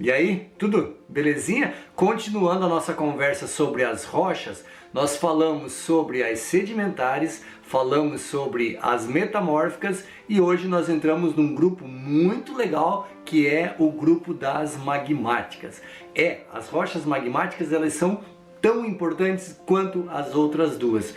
E aí, tudo belezinha? Continuando a nossa conversa sobre as rochas, nós falamos sobre as sedimentares, falamos sobre as metamórficas e hoje nós entramos num grupo muito legal que é o grupo das magmáticas. As rochas magmáticas, elas são tão importantes quanto as outras duas.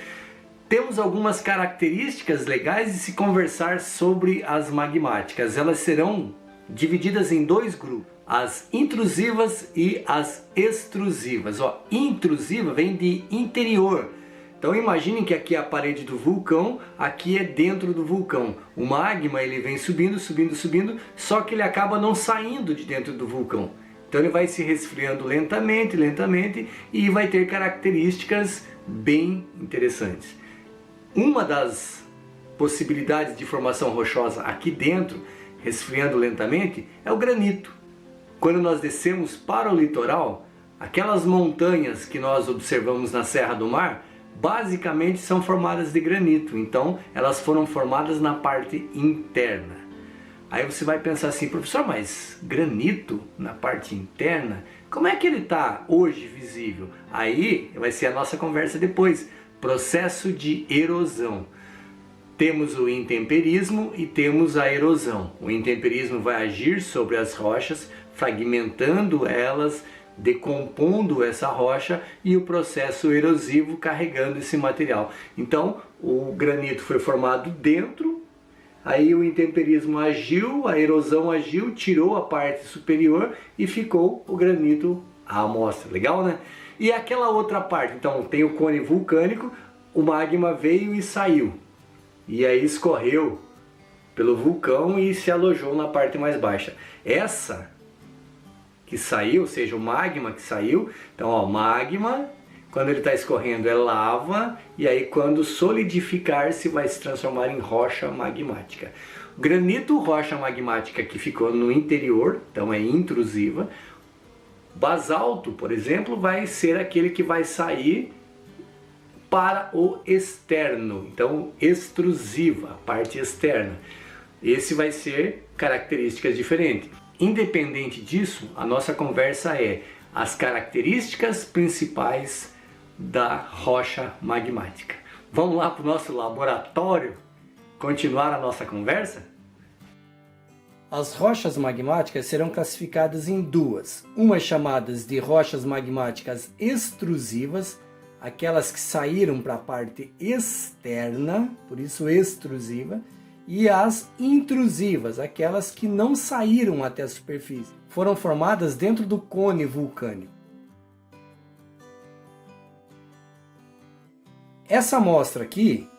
Temos algumas características legais de se conversar sobre as magmáticas. Elas serão divididas em dois grupos, as intrusivas e as extrusivas. Intrusiva vem de interior. Então imaginem que aqui é a parede do vulcão, aqui é dentro do vulcão. O magma ele vem subindo, subindo, subindo, só que ele acaba não saindo de dentro do vulcão. Então ele vai se resfriando lentamente, lentamente e vai ter características bem interessantes. Uma das possibilidades de formação rochosa aqui dentro, resfriando lentamente, é o granito. Quando nós descemos para o litoral, aquelas montanhas que nós observamos na Serra do Mar, basicamente são formadas de granito. Então, elas foram formadas na parte interna. Aí você vai pensar assim, professor, mas granito na parte interna, como é que ele está hoje visível? Aí vai ser a nossa conversa depois. Processo de erosão. Temos o intemperismo e temos a erosão. O intemperismo vai agir sobre as rochas, fragmentando elas, decompondo essa rocha e o processo erosivo carregando esse material. Então, o granito foi formado dentro, aí o intemperismo agiu, a erosão agiu, tirou a parte superior e ficou o granito à amostra. Legal, né? E aquela outra parte, então tem o cone vulcânico, o magma veio e saiu. E aí escorreu pelo vulcão e se alojou na parte mais baixa. Essa que saiu, ou seja, o magma que saiu, então ó, magma, quando ele está escorrendo é lava, e aí quando solidificar-se vai se transformar em rocha magmática. Granito, rocha magmática que ficou no interior, então é intrusiva. Basalto, por exemplo, vai ser aquele que vai sair para o externo, então extrusiva, a parte externa. Esse vai ser características diferentes. Independente disso, a nossa conversa é as características principais da rocha magmática. Vamos lá para o nosso laboratório continuar a nossa conversa? As rochas magmáticas serão classificadas em duas, umas chamadas de rochas magmáticas extrusivas, aquelas que saíram para a parte externa, por isso extrusiva, e as intrusivas, aquelas que não saíram até a superfície, foram formadas dentro do cone vulcânico. Essa amostra aqui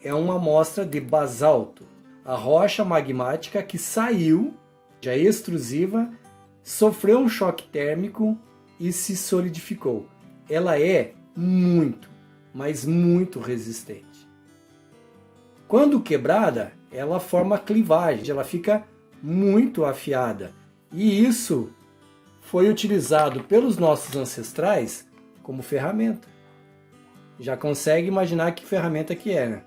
é uma amostra de basalto, a rocha magmática que saiu, já extrusiva, sofreu um choque térmico e se solidificou. Ela é muito, mas muito resistente. Quando quebrada, ela forma clivagem, ela fica muito afiada. E isso foi utilizado pelos nossos ancestrais como ferramenta. Já consegue imaginar que ferramenta que é, né?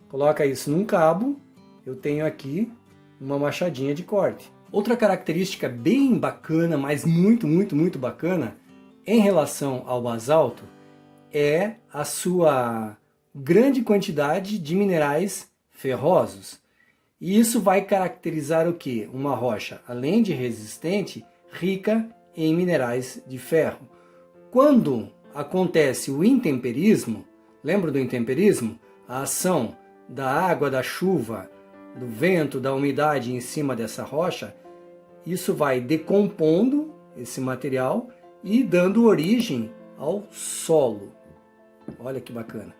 Coloca isso num cabo, eu tenho aqui uma machadinha de corte. Outra característica bem bacana, mas muito bacana, em relação ao basalto, é a sua grande quantidade de minerais ferrosos. E isso vai caracterizar o quê? Uma rocha, além de resistente, rica em minerais de ferro. Quando acontece o intemperismo, lembra do intemperismo? A ação da água, da chuva, do vento, da umidade em cima dessa rocha, isso vai decompondo esse material e dando origem ao solo. Olha que bacana.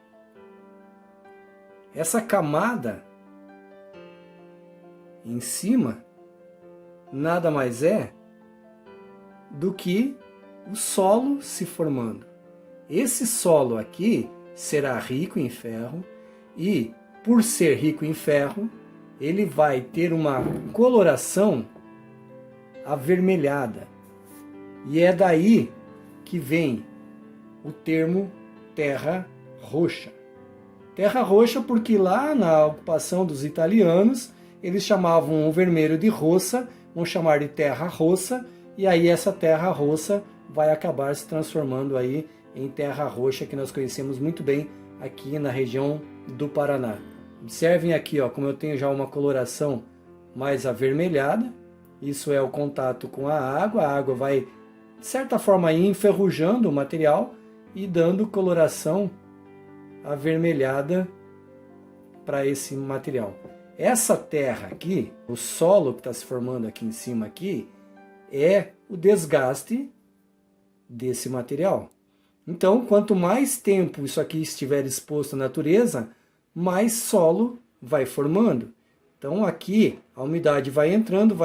Essa camada em cima nada mais é do que o solo se formando. Esse solo aqui será rico em ferro e, por ser rico em ferro, ele vai ter uma coloração avermelhada. E é daí que vem o termo terra roxa. Terra roxa porque lá na ocupação dos italianos eles chamavam o vermelho de roça, vamos chamar de terra roça, e aí essa terra roça vai acabar se transformando aí em terra roxa, que nós conhecemos muito bem aqui na região do Paraná. Observem aqui, ó, como eu tenho já uma coloração mais avermelhada, isso é o contato com a água vai, de certa forma, aí, enferrujando o material e dando coloração avermelhada para esse material. Essa terra aqui, o solo que está se formando aqui em cima aqui, é o desgaste desse material. Então, quanto mais tempo isso aqui estiver exposto à natureza, mais solo vai formando. Então aqui a umidade vai entrando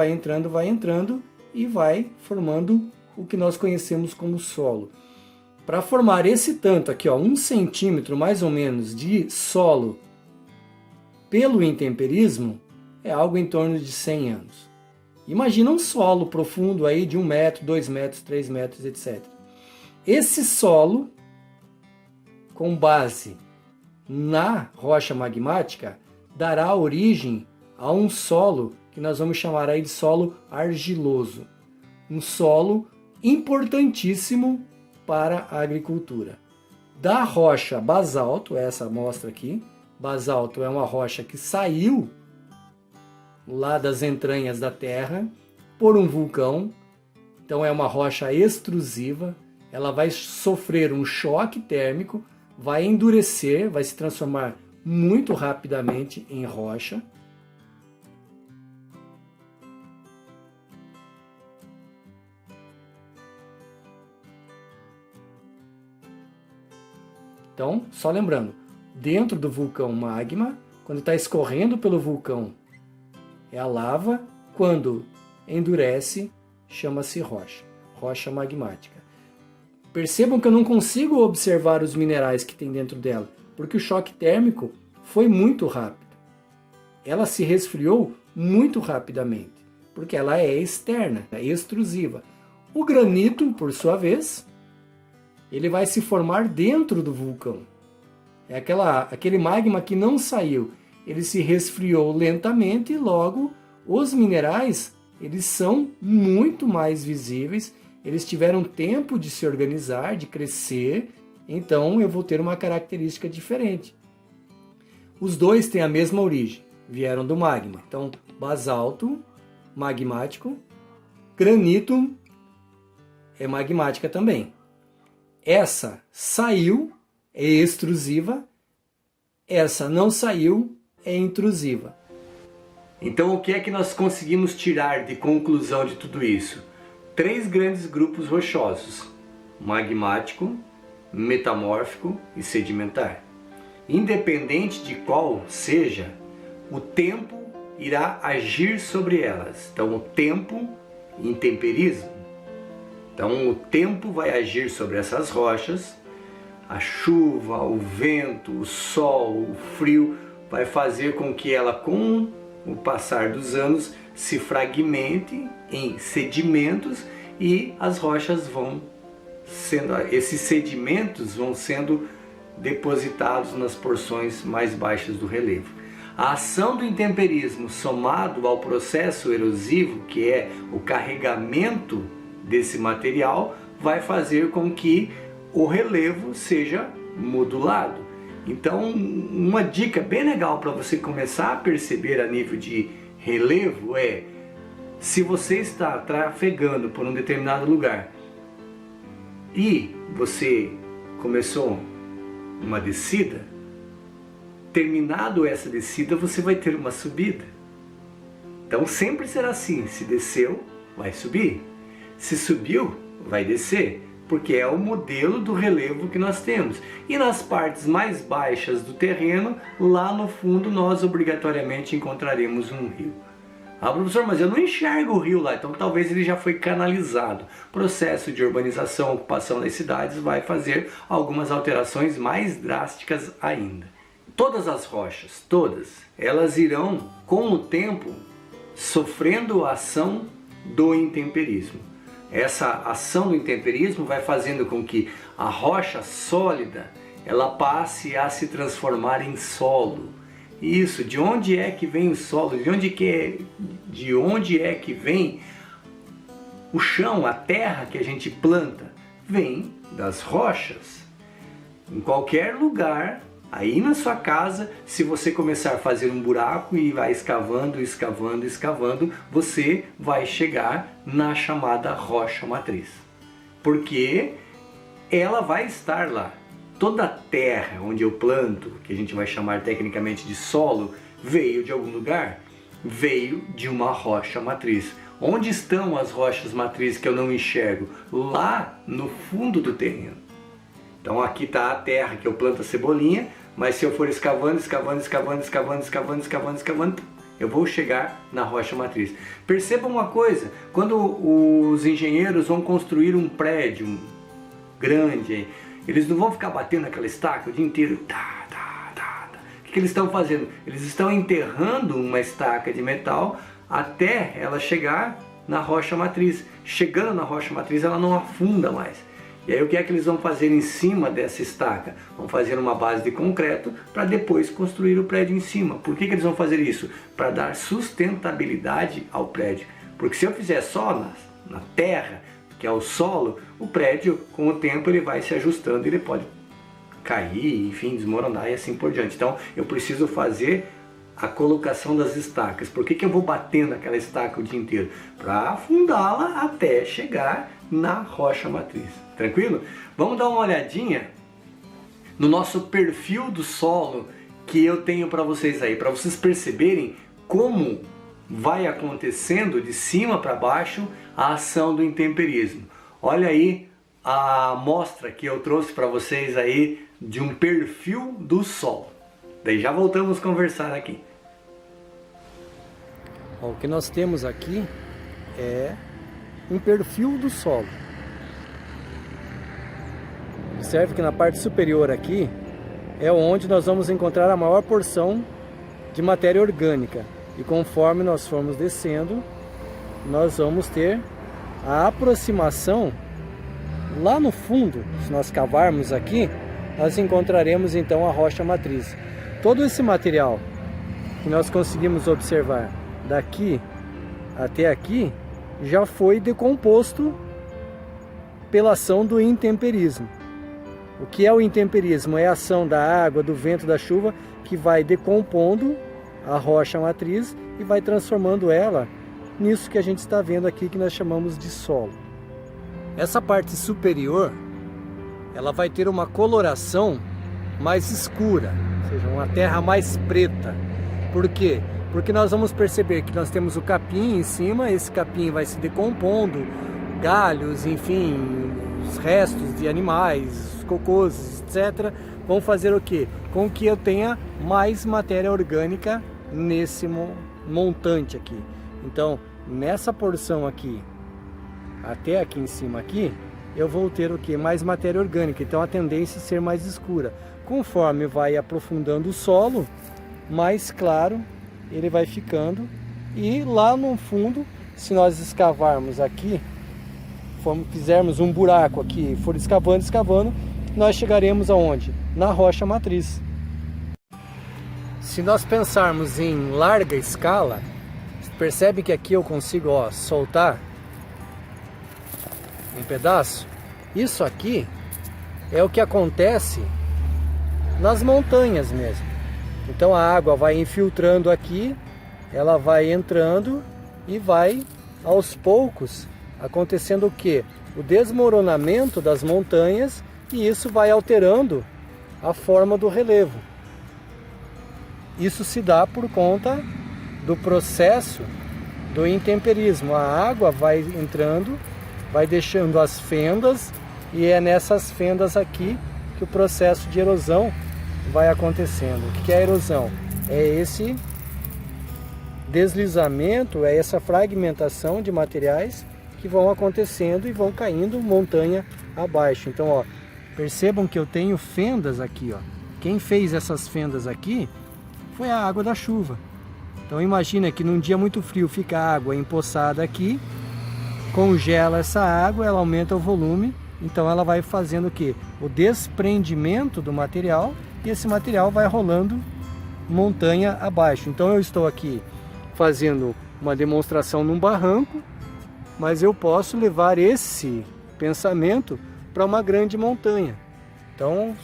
e vai formando o que nós conhecemos como solo. Para formar esse tanto aqui, ó, 1 centímetro mais ou menos de solo pelo intemperismo, é algo em torno de 100 anos. Imagina um solo profundo aí de 1 metro, 2 metros, 3 metros, etc. Esse solo, com base na rocha magmática, dará origem a um solo que nós vamos chamar aí de solo argiloso. Um solo importantíssimo para a agricultura. Da rocha basalto, essa amostra aqui, basalto é uma rocha que saiu lá das entranhas da Terra por um vulcão, então é uma rocha extrusiva, ela vai sofrer um choque térmico, vai endurecer, vai se transformar muito rapidamente em rocha. Então, só lembrando, dentro do vulcão magma, quando está escorrendo pelo vulcão, é a lava, quando endurece, chama-se rocha, rocha magmática. Percebam que eu não consigo observar os minerais que tem dentro dela, porque o choque térmico foi muito rápido. Ela se resfriou muito rapidamente, porque ela é externa, é extrusiva. O granito, por sua vez, ele vai se formar dentro do vulcão. É aquele magma que não saiu, ele se resfriou lentamente e logo os minerais, eles são muito mais visíveis, eles tiveram tempo de se organizar, de crescer, então eu vou ter uma característica diferente. Os dois têm a mesma origem, vieram do magma. Então, basalto, magmático, granito é magmática também. Essa saiu, é extrusiva, essa não saiu, é intrusiva. Então o que é que nós conseguimos tirar de conclusão de tudo isso? 3 grandes grupos rochosos: magmático, metamórfico e sedimentar. Independente de qual seja, o tempo irá agir sobre elas. Então o tempo, intemperismo. Então o tempo vai agir sobre essas rochas, a chuva, o vento, o sol, o frio, vai fazer com que ela, com o passar dos anos, se fragmente em sedimentos e as rochas vão sendo, esses sedimentos vão sendo depositados nas porções mais baixas do relevo. A ação do intemperismo somado ao processo erosivo, que é o carregamento desse material, vai fazer com que o relevo seja modulado. Então, uma dica bem legal para você começar a perceber a nível de relevo é: se você está trafegando por um determinado lugar e você começou uma descida, terminado essa descida você vai ter uma subida. Então sempre será assim: se desceu, vai subir, se subiu, vai descer, porque é o modelo do relevo que nós temos. E nas partes mais baixas do terreno, lá no fundo, nós obrigatoriamente encontraremos um rio. Ah, professor, mas eu não enxergo o rio lá, então talvez ele já foi canalizado. Processo de urbanização, ocupação das cidades vai fazer algumas alterações mais drásticas ainda. Todas as rochas, todas, elas irão, com o tempo, sofrendo a ação do intemperismo. Essa ação do intemperismo vai fazendo com que a rocha sólida ela passe a se transformar em solo. Isso, de onde é que vem o solo, de onde é que vem o chão, a terra que a gente planta? Vem das rochas. Em qualquer lugar, aí na sua casa, se você começar a fazer um buraco e vai escavando, escavando, escavando, você vai chegar na chamada rocha matriz. Porque ela vai estar lá. Toda a terra onde eu planto, que a gente vai chamar tecnicamente de solo, veio de algum lugar? Veio de uma rocha matriz. Onde estão as rochas matrizes que eu não enxergo? Lá no fundo do terreno. Então aqui está a terra que eu planto a cebolinha, mas se eu for escavando, eu vou chegar na rocha matriz. Perceba uma coisa, quando os engenheiros vão construir um prédio grande, eles não vão ficar batendo aquela estaca o dia inteiro. O que eles estão fazendo? Eles estão enterrando uma estaca de metal até ela chegar na rocha matriz. Chegando na rocha matriz, ela não afunda mais. E aí o que é que eles vão fazer em cima dessa estaca? Vão fazer uma base de concreto para depois construir o prédio em cima. Por que eles vão fazer isso? Para dar sustentabilidade ao prédio. Porque se eu fizer só na terra, que é o solo, o prédio, com o tempo, ele vai se ajustando e ele pode cair, enfim, desmoronar e assim por diante. Então, eu preciso fazer a colocação das estacas. Por que eu vou batendo aquela estaca o dia inteiro? Para afundá-la até chegar na rocha matriz. Tranquilo? Vamos dar uma olhadinha no nosso perfil do solo que eu tenho para vocês aí, para vocês perceberem como vai acontecendo de cima para baixo a ação do intemperismo. Olha aí a amostra que eu trouxe para vocês aí de um perfil do solo. Daí já voltamos a conversar aqui. O que nós temos aqui é um perfil do solo. Observe que na parte superior aqui é onde nós vamos encontrar a maior porção de matéria orgânica. E conforme nós formos descendo, nós vamos ter a aproximação lá no fundo. Se nós cavarmos aqui, nós encontraremos então a rocha matriz. Todo esse material que nós conseguimos observar daqui até aqui já foi decomposto pela ação do intemperismo. O que é o intemperismo? É a ação da água, do vento, da chuva, que vai decompondo a rocha matriz e vai transformando ela nisso que a gente está vendo aqui, que nós chamamos de solo. Essa parte superior, ela vai ter uma coloração mais escura, ou seja, uma terra mais preta. Por quê? Porque nós vamos perceber que nós temos o capim em cima, esse capim vai se decompondo, galhos, enfim, os restos de animais, cocôs, etc. vão fazer o quê? Com que eu tenha mais matéria orgânica nesse montante aqui. Então, nessa porção aqui, até aqui em cima aqui, eu vou ter o quê? Mais matéria orgânica. Então, a tendência é ser mais escura. Conforme vai aprofundando o solo, mais claro ele vai ficando. E lá no fundo, se nós escavarmos aqui, fizermos um buraco aqui, for escavando, nós chegaremos aonde? Na rocha matriz. Se nós pensarmos em larga escala, percebe que aqui eu consigo, ó, soltar um pedaço. Isso aqui é o que acontece nas montanhas mesmo. Então a água vai infiltrando aqui, ela vai entrando e vai aos poucos acontecendo o que? O desmoronamento das montanhas, e isso vai alterando a forma do relevo. Isso se dá por conta do processo do intemperismo. A água vai entrando, vai deixando as fendas, e é nessas fendas aqui que o processo de erosão vai acontecendo. O que é a erosão? É esse deslizamento, é essa fragmentação de materiais que vão acontecendo e vão caindo montanha abaixo. Então, ó, percebam que eu tenho fendas aqui, ó. Quem fez essas fendas aqui foi a água da chuva. Então imagina que num dia muito frio fica a água empoçada aqui, congela essa água, ela aumenta o volume, então ela vai fazendo o quê? O desprendimento do material, e esse material vai rolando montanha abaixo. Então eu estou aqui fazendo uma demonstração num barranco, mas eu posso levar esse pensamento para uma grande montanha. Então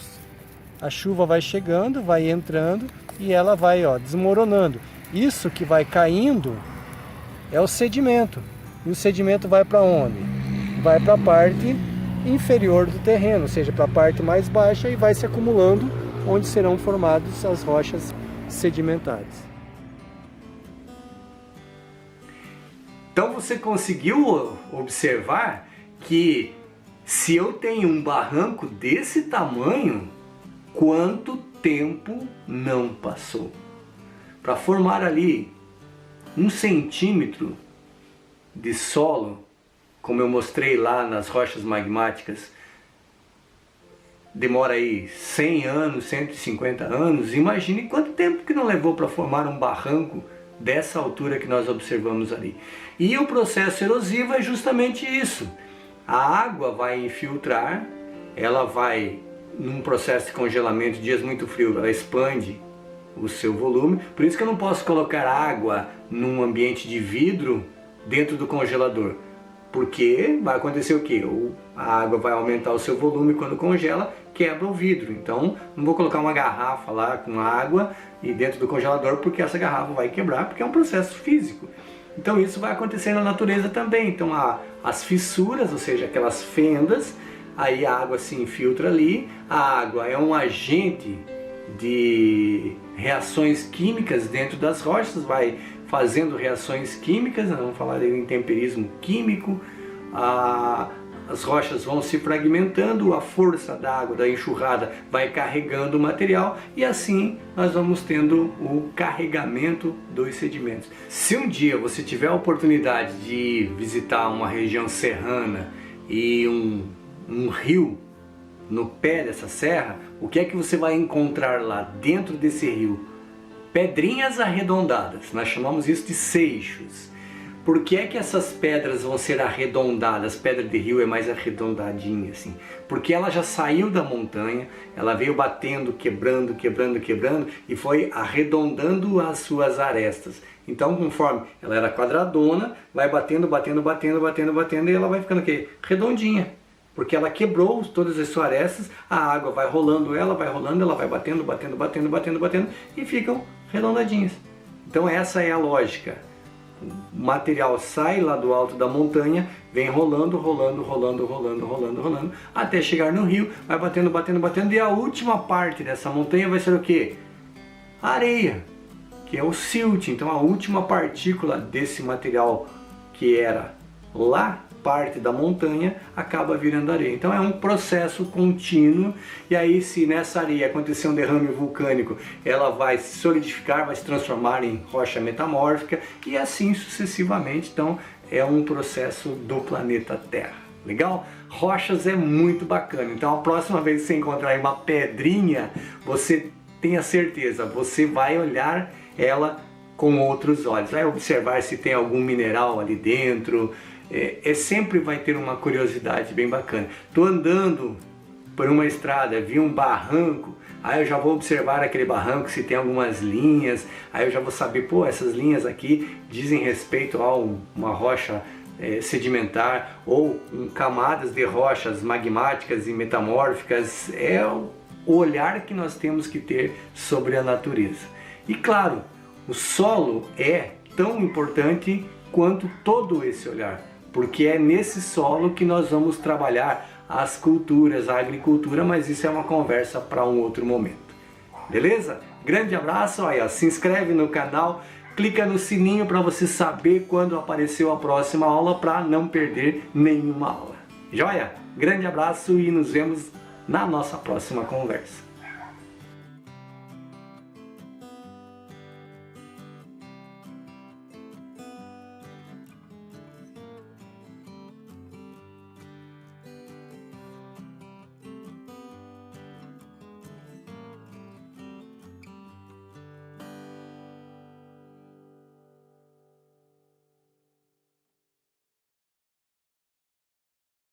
a chuva vai chegando, vai entrando e ela vai, ó, desmoronando. Isso que vai caindo é o sedimento. E o sedimento vai para onde? Vai para a parte inferior do terreno, ou seja, para a parte mais baixa, e vai se acumulando onde serão formadas as rochas sedimentares. Então você conseguiu observar que se eu tenho um barranco desse tamanho, quanto tempo não passou? Para formar ali 1 centímetro de solo, como eu mostrei lá nas rochas magmáticas, demora aí 100 anos, 150 anos. Imagine quanto tempo que não levou para formar um barranco dessa altura que nós observamos ali. E o processo erosivo é justamente isso. A água vai infiltrar, ela vai, num processo de congelamento, dias muito frios, ela expande o seu volume. Por isso que eu não posso colocar água num ambiente de vidro dentro do congelador, porque vai acontecer o quê? A água vai aumentar o seu volume quando congela, quebra o vidro. Então não vou colocar uma garrafa lá com água e dentro do congelador, porque essa garrafa vai quebrar, porque é um processo físico. Então isso vai acontecer na natureza também. Então as fissuras, ou seja, aquelas fendas, aí a água se infiltra ali. A água é um agente de reações químicas dentro das rochas, vai fazendo reações químicas, vamos falar em temperismo químico. As rochas vão se fragmentando, a força da água, da enxurrada, vai carregando o material e assim nós vamos tendo o carregamento dos sedimentos. Se um dia você tiver a oportunidade de visitar uma região serrana e um rio no pé dessa serra, o que é que você vai encontrar lá dentro desse rio? Pedrinhas arredondadas, nós chamamos isso de seixos. Por que é que essas pedras vão ser arredondadas? Pedra de rio é mais arredondadinha assim. Porque ela já saiu da montanha, ela veio batendo, quebrando, quebrando, quebrando e foi arredondando as suas arestas. Então, conforme ela era quadradona, vai batendo, batendo, batendo, batendo, batendo e ela vai ficando o quê? Redondinha. Porque ela quebrou todas as suas arestas, a água vai rolando ela vai batendo, batendo, batendo, batendo, batendo e ficam redondadinhas. Então essa é a lógica. O material sai lá do alto da montanha, vem rolando, rolando, rolando, rolando, rolando, rolando, até chegar no rio, vai batendo, batendo, batendo, e a última parte dessa montanha vai ser o quê? A areia, que é o silt. Então a última partícula desse material que era lá parte da montanha acaba virando areia. Então é um processo contínuo, e aí se nessa areia acontecer um derrame vulcânico, ela vai se solidificar, vai se transformar em rocha metamórfica e assim sucessivamente. Então é um processo do planeta Terra. Legal? Rochas é muito bacana. Então a próxima vez que você encontrar uma pedrinha, você tenha certeza, você vai olhar ela com outros olhos, vai observar se tem algum mineral ali dentro. Sempre vai ter uma curiosidade bem bacana. Estou andando por uma estrada, vi um barranco, aí eu já vou observar aquele barranco, se tem algumas linhas, aí eu já vou saber, pô, essas linhas aqui dizem respeito a uma rocha sedimentar ou camadas de rochas magmáticas e metamórficas. É o olhar que nós temos que ter sobre a natureza. E claro, o solo é tão importante quanto todo esse olhar, porque é nesse solo que nós vamos trabalhar as culturas, a agricultura, mas isso é uma conversa para um outro momento. Beleza? Grande abraço, aí, ó, se inscreve no canal, clica no sininho para você saber quando apareceu a próxima aula, para não perder nenhuma aula. Joia? Grande abraço e nos vemos na nossa próxima conversa.